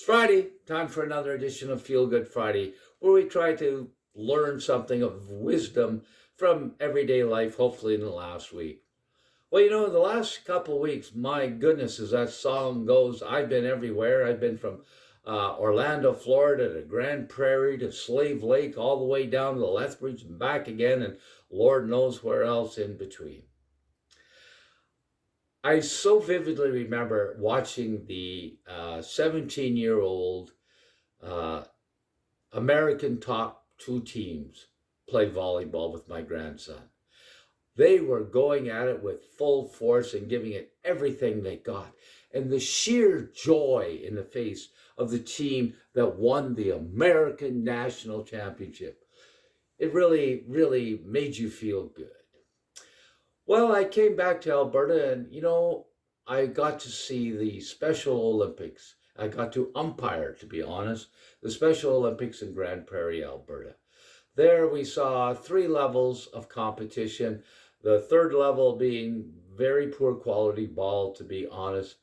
It's Friday, time for another edition of Feel Good Friday, where we try to learn something of wisdom from everyday life, hopefully in the last week. Well, the last couple of weeks, my goodness, as that song goes, I've been everywhere. I've been from Orlando, Florida to Grand Prairie to Slave Lake, all the way down to the Lethbridge and back again, and Lord knows where else in between. I so vividly remember watching the 17-year-old uh, American top two teams play volleyball with my grandson. They were going at it with full force and giving it everything they got. And the sheer joy in the face of the team that won the American National Championship, it really, really made you feel good. Well, I came back to Alberta and, I got to see the Special Olympics. I got to umpire, to be honest, the Special Olympics in Grand Prairie, Alberta. There we saw three levels of competition, the third level being very poor quality ball, to be honest,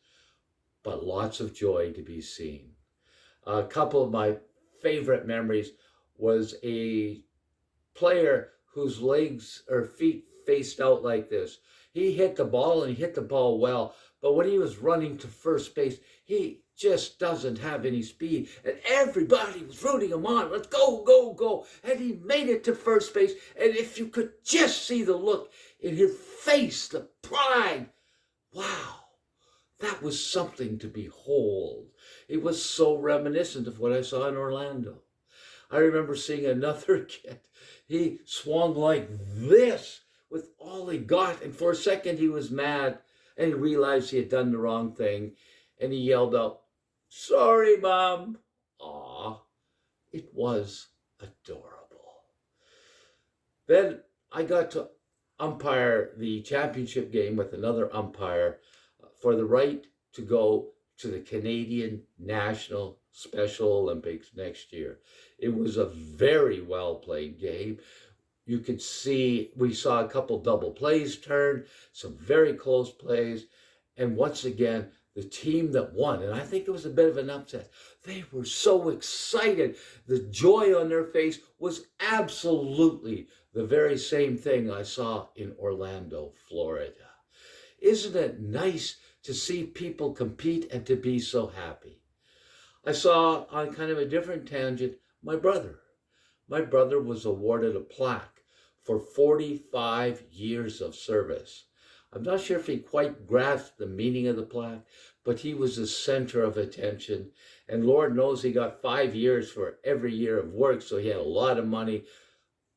but lots of joy to be seen. A couple of my favorite memories was a player whose legs or feet faced out like this. He hit the ball and he hit the ball well, but when he was running to first base, he just doesn't have any speed. And everybody was rooting him on. Let's go, go, go. And he made it to first base. And if you could just see the look in his face, the pride, wow, that was something to behold. It was so reminiscent of what I saw in Orlando. I remember seeing another kid. He swung like this with all he got. And for a second, he was mad and he realized he had done the wrong thing. And he yelled out, "Sorry, Mom." Aw, it was adorable. Then I got to umpire the championship game with another umpire for the right to go to the Canadian National Special Olympics next year. It was a very well played game. You could see, we saw a couple double plays turn, some very close plays, and once again, the team that won, and I think it was a bit of an upset, they were so excited. The joy on their face was absolutely the very same thing I saw in Orlando, Florida. Isn't it nice to see people compete and to be so happy? I saw, on kind of a different tangent, my brother. My brother was awarded a plaque for 45 years of service. I'm not sure if he quite grasped the meaning of the plaque, but he was the center of attention. And Lord knows he got 5 years for every year of work, so he had a lot of money.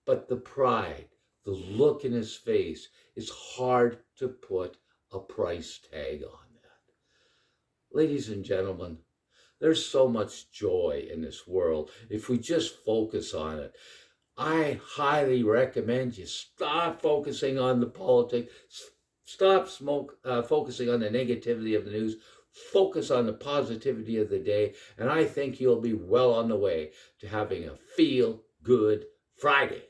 But the pride, the look in his face, it's hard to put a price tag on that. Ladies and gentlemen, there's so much joy in this world if we just focus on it. I highly recommend you stop focusing on the politics, stop focusing on the negativity of the news, focus on the positivity of the day, and I think you'll be well on the way to having a feel-good Friday.